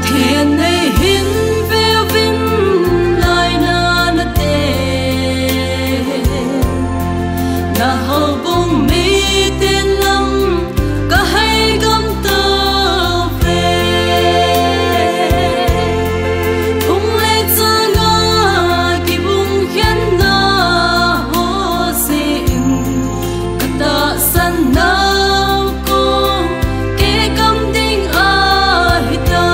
thiên này hin veo vin lại na na tê na hậu bông mi tên lâm cả hai gam tơ về thung lệ cha nga ki bung hian na ho sin cả ta san nao ko ke kam ding a hita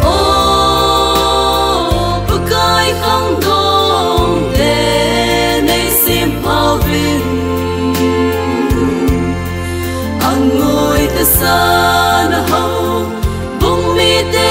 o pakai khang dong de nei sim phao vin ang ngồi ta sa na ho bung mi te